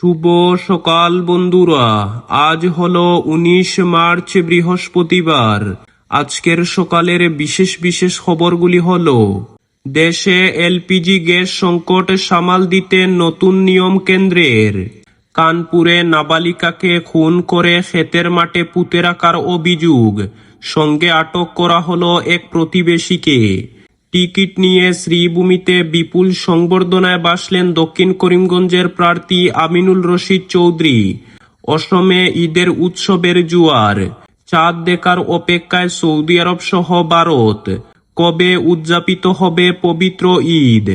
শুভ সকাল বন্ধুরা। আজ হলো 19 মার্চ বৃহস্পতিবার। আজকের সকালের বিশেষ বিশেষ খবরগুলি হলো: দেশে এলপিজি গ্যাস সংকট সামাল দিতে নতুন নিয়ম কেন্দ্রের, কানপুরে নাবালিকাকে খুন করে ক্ষেতের মাঠে পুঁতে রাখার অভিযোগ, সঙ্গে আটক করা হলো এক প্রতিবেশীকে। টিকিট নিয়ে শ্রীভূমিতে বিপুল সংবর্ধনায় বাসলেন দক্ষিণ করিমগঞ্জের প্রার্থী আমিনুল রশিদ চৌধুরী। অসমে ঈদের উৎসবের জোয়ার, চাঁদ দেখার অপেক্ষায় সৌদি আরব সহ ভারত। কবে উদযাপিত হবে পবিত্র ঈদ?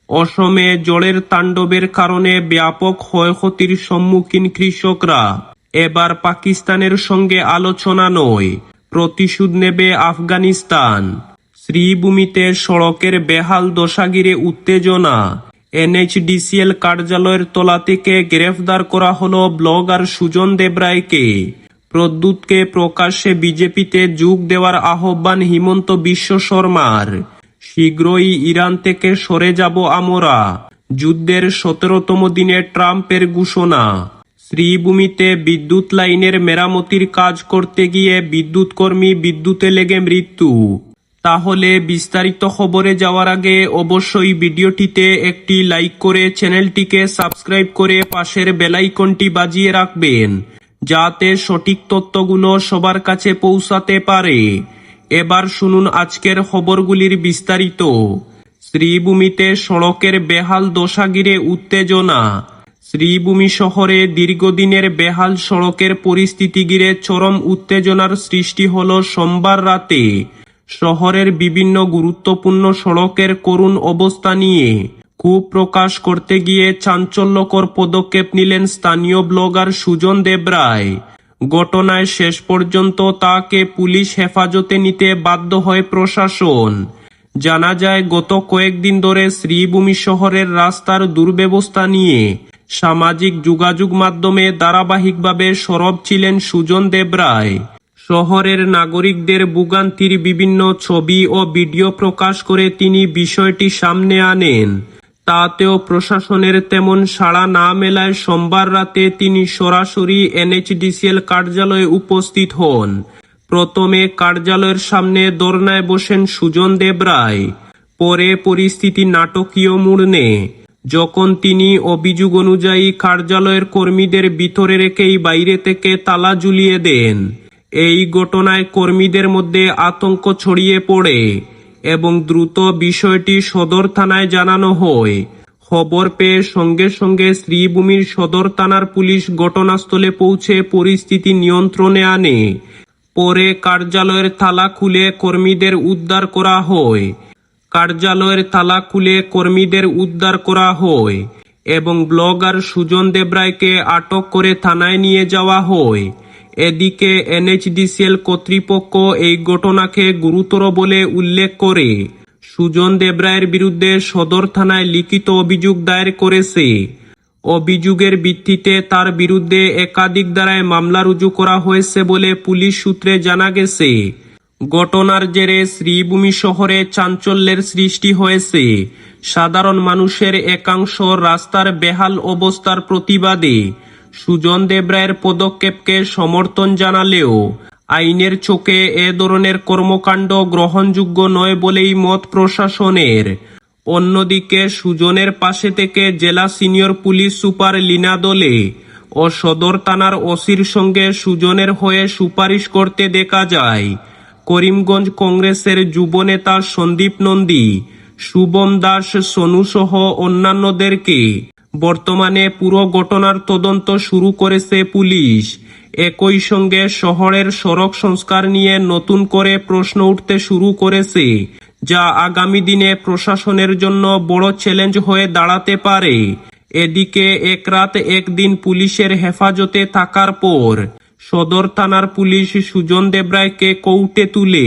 অসমে ঝড়ের তাণ্ডবের কারণে ব্যাপক ক্ষয়ক্ষতির সম্মুখীন কৃষকরা। এবার পাকিস্তানের সঙ্গে আলোচনা নয়, প্রতিশোধ নেবে আফগানিস্তান। শ্রীভূমিতে সড়কের বেহাল দশা ঘিরে উত্তেজনা। এনএইচডিসিএল কার্যালয়ের তলা থেকে গ্রেফতার করা হলো ব্লগার সুজন দেবরায়কে। প্রদ্যুৎকে প্রকাশ্যে বিজেপিতে যোগ দেওয়ার আহ্বান হিমন্ত বিশ্ব শর্মার। শীঘ্রই ইরান থেকে সরে যাব আমরা, যুদ্ধের 17তম দিনে ট্রাম্পের ঘোষণা। শ্রীভূমিতে বিদ্যুৎ লাইনের মেরামতির কাজ করতে গিয়ে বিদ্যুৎ কর্মী বিদ্যুতে লেগে মৃত্যু। তাহলে বিস্তারিত খবরে যাওয়ার আগে অবশ্যই ভিডিওটিতে একটি লাইক করে চ্যানেলটিকে সাবস্ক্রাইব করে পাশের বেল আইকনটি বাজিয়ে রাখবেন, যাতে সঠিক তথ্যগুলো সবার কাছে পৌঁছাতে পারে। এবার শুনুন আজকের খবরগুলির বিস্তারিত। শ্রীভূমিতে সড়কের বেহাল দশা ঘিরে উত্তেজনা। শ্রীভূমি শহরে দীর্ঘদিনের বেহাল সড়কের পরিস্থিতি ঘিরে চরম উত্তেজনার সৃষ্টি হলো সোমবার রাতে। শহরের বিভিন্ন গুরুত্বপূর্ণ সড়কের করুণ অবস্থা নিয়ে ক্ষোভ প্রকাশ করতে গিয়ে চাঞ্চল্যকর পদক্ষেপ নিলেন স্থানীয় ব্লগার সুজন দেবরায়। ঘটনায় শেষ পর্যন্ত তাকে পুলিশ হেফাজতে নিতে বাধ্য হয় প্রশাসন। জানা যায়, গত কয়েকদিন ধরে শ্রীভূমি শহরের রাস্তার দুর্ব্যবস্থা নিয়ে সামাজিক যোগাযোগ মাধ্যমে ধারাবাহিকভাবে সরব ছিলেন সুজন দেবরায়। শহরের নাগরিকদের ভোগান্তির বিভিন্ন ছবি ও ভিডিও প্রকাশ করে তিনি বিষয়টি সামনে আনেন। তাতেও প্রশাসনের তেমন সাড়া না মেলায় সোমবার রাতে তিনি সরাসরি এনএইচডিসিএল কার্যালয়ে উপস্থিত হন। প্রথমে কার্যালয়ের সামনে ধর্নায় বসেন সুজন দেবরায়। পরে পরিস্থিতি নাটকীয় মোড় নেয় যখন তিনি অভিযোগ অনুযায়ী কার্যালয়ের কর্মীদের ভিতরে রেখেই বাইরে থেকে তালা ঝুলিয়ে দেন। এই ঘটনায় কর্মীদের মধ্যে আতঙ্ক ছড়িয়ে পড়ে এবং দ্রুত বিষয়টি সদর থানায় জানানো হয়। খবর পেয়ে সঙ্গে সঙ্গে শ্রীভূমির সদর থানার পুলিশ ঘটনাস্থলে পৌঁছে পরিস্থিতি নিয়ন্ত্রণে আনে। পরে কার্যালয়ের তালা খুলে কর্মীদের উদ্ধার করা হয়। এবং ব্লগার সুজন দেবরায়কে আটক করে থানায় নিয়ে যাওয়া হয়। এদিকে এনএইচডিসিএল কর্তৃপক্ষ এই ঘটনাকে গুরুতর বলে উল্লেখ করে সুজন দেবরায়ের বিরুদ্ধে সদর থানায় লিখিত অভিযোগ দায়ের করেছে। অভিযোগের ভিত্তিতে তার বিরুদ্ধে একাধিক ধারায় মামলা রুজু করা হয়েছে বলে পুলিশ সূত্রে জানা গেছে। ঘটনার জেরে শ্রীভূমি শহরে চাঞ্চল্যের সৃষ্টি হয়েছে। সাধারণ মানুষের একাংশ রাস্তার বেহাল অবস্থার প্রতিবাদে সুজন দেবরায়ের পদক্ষেপকে সমর্থন জানালেও আইনের চোখে এ ধরনের কর্মকাণ্ড গ্রহণযোগ্য নয় বলেই মত প্রশাসনের। অন্যদিকে সুজনের পাশে থেকে জেলা সিনিয়র পুলিশ সুপার লীনা দলে ও সদর থানার ওসির সঙ্গে সুজনের হয়ে সুপারিশ করতে দেখা যায়। করিমগঞ্জ কংগ্রেসের যুব নেতা সন্দীপ নন্দী, শুভম দাস, সোনু সহ অন্যান্যদেরকে। বর্তমানে পুরো ঘটনার তদন্ত শুরু করেছে পুলিশ। একই সঙ্গে শহরের সড়ক সংস্কার নিয়ে নতুন করে প্রশ্ন উঠতে শুরু করেছে, যা আগামী দিনে প্রশাসনের জন্য বড় চ্যালেঞ্জ হয়ে দাঁড়াতে পারে। এদিকে এক রাত একদিন পুলিশের হেফাজতে থাকার পর সদর থানার পুলিশ সুজন দেবরায়কে কোর্টে তুলে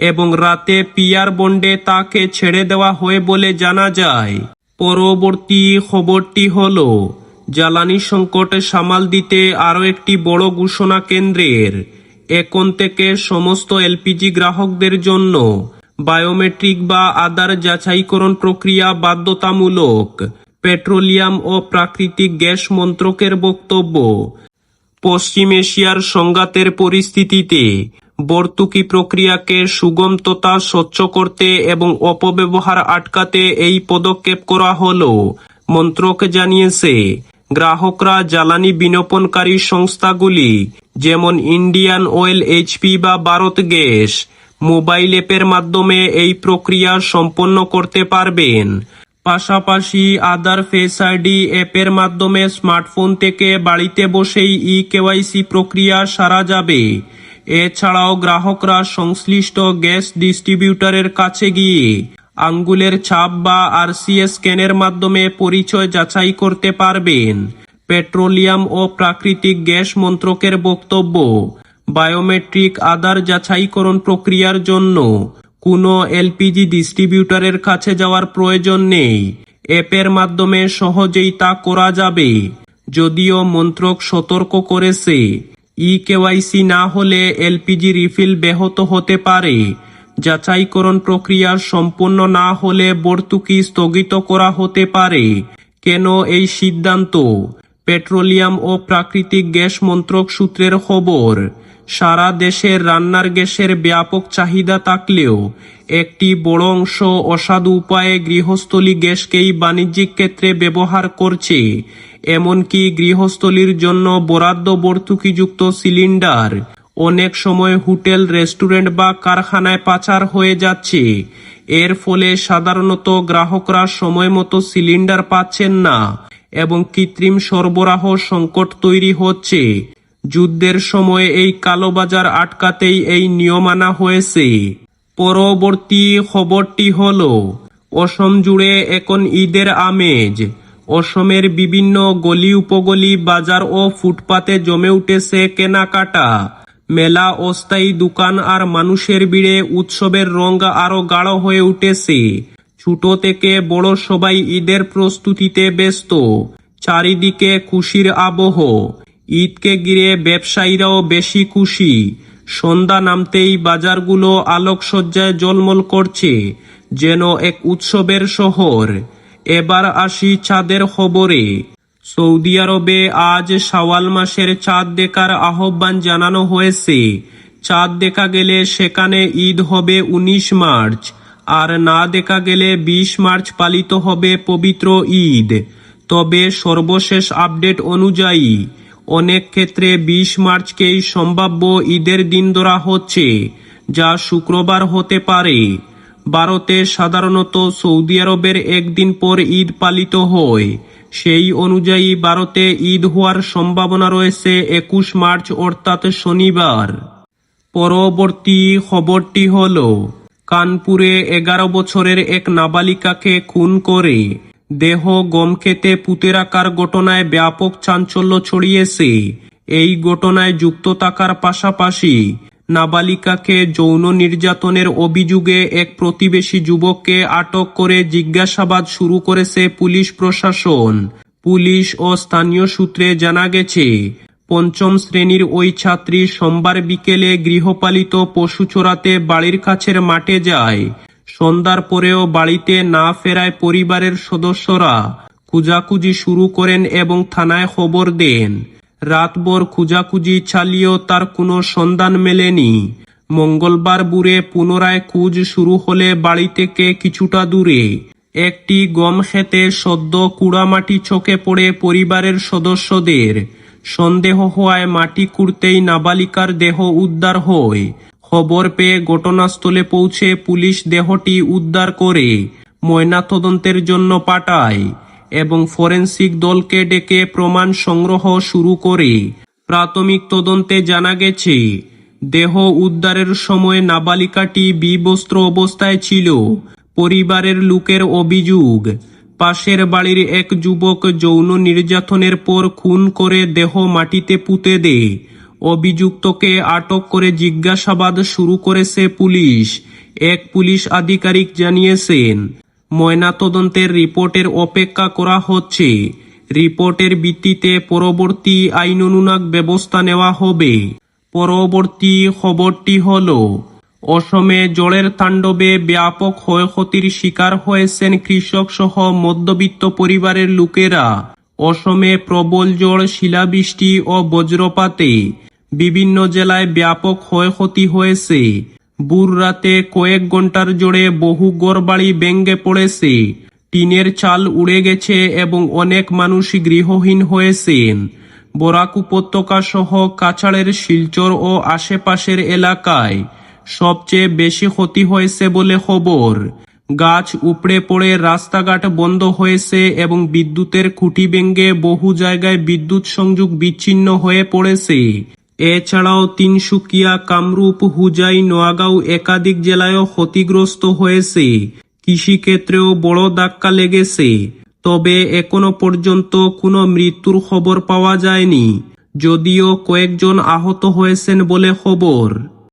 এবং রাতে পিআর বন্ডে তাকে ছেড়ে দেওয়া হয় বলে জানা যায়। পরবর্তী খবরটি হল, জ্বালানি সংকট সামাল দিতে আরও একটি বড় ঘোষণা কেন্দ্রের। এখন থেকে সমস্ত এলপিজি গ্রাহকদের জন্য বায়োমেট্রিক বা আধার যাচাইকরণ প্রক্রিয়া বাধ্যতামূলক। পেট্রোলিয়াম ও প্রাকৃতিক গ্যাস মন্ত্রকের বক্তব্য, পশ্চিম এশিয়ার সংঘাতের পরিস্থিতিতে ভর্তুকি প্রক্রিয়াকে সুগম তথা স্বচ্ছ করতে এবং অপব্যবহার আটকাতে এই পদক্ষেপ করা হলো, মন্ত্রক জানিয়েছে। গ্রাহকরা জ্বালানি বিপণনকারী সংস্থাগুলি যেমন ইন্ডিয়ান অয়েল, এইচপি বা ভারত গ্যাস মোবাইল অ্যাপের মাধ্যমে এই প্রক্রিয়া সম্পন্ন করতে পারবেন। পাশাপাশি আধার ফেস আইডি অ্যাপের মাধ্যমে স্মার্টফোন থেকে বাড়িতে বসেই কেওয়াইসি প্রক্রিয়া সারা যাবে। এছাড়াও গ্রাহকরা সংশ্লিষ্ট গ্যাস ডিস্ট্রিবিউটরের কাছে গিয়ে আঙ্গুলের ছাপ বা আরসিএস স্ক্যানের মাধ্যমে পরিচয় যাচাই করতে পারবেন। পেট্রোলিয়াম ও প্রাকৃতিক গ্যাস মন্ত্রকের বক্তব্য, বায়োমেট্রিক আধার যাচাইকরণ প্রক্রিয়ার জন্য কোনো এলপিজি ডিস্ট্রিবিউটরের কাছে যাওয়ার প্রয়োজন নেই। অ্যাপের মাধ্যমে সহজেই তা করা যাবে। যদিও মন্ত্রক সতর্ক করেছে, কেওয়াইসি না হলে এলপিজি রিফিল ব্যাহত হতে পারে। যাচাইকরণ প্রক্রিয়া সম্পূর্ণ না হলে ভর্তুকি স্থগিত করা হতে পারে। কেন এই সিদ্ধান্ত? পেট্রোলিয়াম ও প্রাকৃতিক গ্যাস মন্ত্রক সূত্রের খবর, সারা দেশের রান্নার গ্যাসের ব্যাপক চাহিদা থাকলেও একটি বড় অংশ অসাধু উপায়ে গৃহস্থলী গ্যাসকেই বাণিজ্যিক ক্ষেত্রে ব্যবহার করছে। এমনকি গৃহস্থলীর জন্য বরাদ্দ ভর্তুকিযুক্ত সিলিন্ডার অনেক সময় হোটেল, রেস্টুরেন্ট বা কারখানায় পাচার হয়ে যাচ্ছে। এর ফলে সাধারণত গ্রাহকরা সময়মতো সিলিন্ডার পাচ্ছেন না এবং কৃত্রিম সরবরাহ সংকট তৈরি হচ্ছে। যুদ্ধের সময় এই কালোবাজার আটকাতেই এই নিয়ম আনা হয়েছে। পরবর্তী খবরটি হল, অসম জুড়ে এখন ঈদের আমেজ। অসমের বিভিন্ন গলি উপগলি, বাজার ও ফুটপাতে জমে উঠেছে কেনাকাটা। মেলা, অস্থায়ী দোকান আর মানুষের ভিড়ে উৎসবের রঙ আরো গাঢ় হয়ে উঠেছে। ছোট থেকে বড় সবাই ঈদের প্রস্তুতিতে ব্যস্ত। চারিদিকে খুশির আবহ। ঈদকে ঘিরে ব্যবসায়ীরাও বেশি খুশি। সন্ধ্যা নামতেই বাজারগুলো আলোকসজ্জায় ঝলমল করছে, যেন এক উৎসবের শহর। এবার আসি চাঁদের খবরে। সৌদি আরবে আজ শাওয়াল মাসের চাঁদ দেখার আহ্বান জানানো হয়েছে। চাঁদ দেখা গেলে সেখানে ঈদ হবে 19 মার্চ, আর না দেখা গেলে 20 মার্চ পালিত হবে পবিত্র ঈদ। তবে সর্বশেষ আপডেট অনুযায়ী অনেক ক্ষেত্রে 20 মার্চকেই সম্ভাব্য ঈদের দিন ধরা হচ্ছে, যা শুক্রবার হতে পারে। ভারতে সাধারণত সৌদি আরবের একদিন পর ঈদ পালিত হয়। সেই অনুযায়ী ভারতে ঈদ হওয়ার সম্ভাবনা রয়েছে 21 মার্চ অর্থাৎ শনিবার। পরবর্তী খবরটি হল, কানপুরে 11 বছরের এক নাবালিকাকে খুন করে দেহ গম খেতে পুঁতে রাখার ঘটনায় ব্যাপক চাঞ্চল্য ছড়িয়েছে। এই ঘটনায় যুক্ত থাকার পাশাপাশি নাবালিকাকে যৌন নির্যাতনের অভিযোগে এক প্রতিবেশী যুবককে আটক করে জিজ্ঞাসাবাদ শুরু করেছে পুলিশ প্রশাসন। পুলিশ ও স্থানীয় সূত্রে জানা গেছে, 5ম শ্রেণীর ওই ছাত্রী সোমবার বিকেলে গৃহপালিত পশু চড়াতে বাড়ির কাছের মাঠে যায়। সন্ধ্যার পরেও বাড়িতে না ফেরায় পরিবারের সদস্যরা খোঁজাখুঁজি শুরু করেন এবং থানায় খবর দেন। রাতভর খোঁজাখুঁজি চালিয়েও তার কোনো সন্ধান মেলেনি। মঙ্গলবার ভোরে পুনরায় খোঁজ শুরু হলে বাড়ি থেকে কিছুটা দূরে একটি গম খেতে সদ্য কুড়ামাটি চোখে পড়ে পরিবারের সদস্যদের। সন্দেহ হওয়ায় মাটি খুঁড়তেই নাবালিকার দেহ উদ্ধার হয়। খবর পেয়ে ঘটনাস্থলে পৌঁছে পুলিশ দেহটি উদ্ধার করে ময়নাতদন্তের জন্য পাঠায় এবং ফরেনসিক দলকে ডেকে প্রমাণ সংগ্রহ শুরু করে। প্রাথমিক তদন্তে জানা গেছে, দেহ উদ্ধারের সময় নাবালিকাটি বিবস্ত্র অবস্থায় ছিল। পরিবারের লোকের অভিযোগ, পাশের বাড়ির এক যুবক যৌন নির্যাতনের পর খুন করে দেহ মাটিতে পুঁতে দেয়। অভিযুক্তকে আটক করে জিজ্ঞাসাবাদ শুরু করেছে পুলিশ। এক পুলিশ আধিকারিক জানিয়েছেন, ময়নাতদন্তের রিপোর্টের অপেক্ষা করা হচ্ছে। রিপোর্টের ভিত্তিতে পরবর্তী আইনানুগ ব্যবস্থা নেওয়া হবে। পরবর্তী খবরটি হল, অসমে ঝড়ের তাণ্ডবে ব্যাপক ক্ষয়ক্ষতির শিকার হয়েছেন কৃষক সহ মধ্যবিত্ত পরিবারের লোকেরা। অসমে প্রবল ঝড়, শিলাবৃষ্টি ও বজ্রপাতে বিভিন্ন জেলায় ব্যাপক ক্ষয়ক্ষতি হয়েছে। ভোর রাতে কয়েক ঘন্টার জোরে বহু ঘরবাড়ি ভেঙে পড়েছে, টিনের চাল উড়ে গেছে এবং অনেক মানুষ গৃহহীন হয়েছেন। বরাক উপত্যকা সহ কাছাড়ের শিলচর ও আশেপাশের এলাকায় সবচেয়ে বেশি ক্ষতি হয়েছে বলে খবর। গাছ উপড়ে পড়ে রাস্তাঘাট বন্ধ হয়েছে এবং বিদ্যুতের খুঁটি ভেঙে বহু জায়গায় বিদ্যুৎ সংযোগ বিচ্ছিন্ন হয়ে পড়েছে। এছাড়াও তিনসুকিয়া, কামরূপ, হুজাই, নোয়াগাঁও একাধিক জেলায়ও ক্ষতিগ্রস্ত হয়েছে। কৃষিক্ষেত্রেও বড় ধাক্কা লেগেছে, তবে এখনো পর্যন্ত কোনো মৃত্যুর খবর পাওয়া যায়নি, যদিও কয়েকজন আহত হয়েছেন বলে খবর।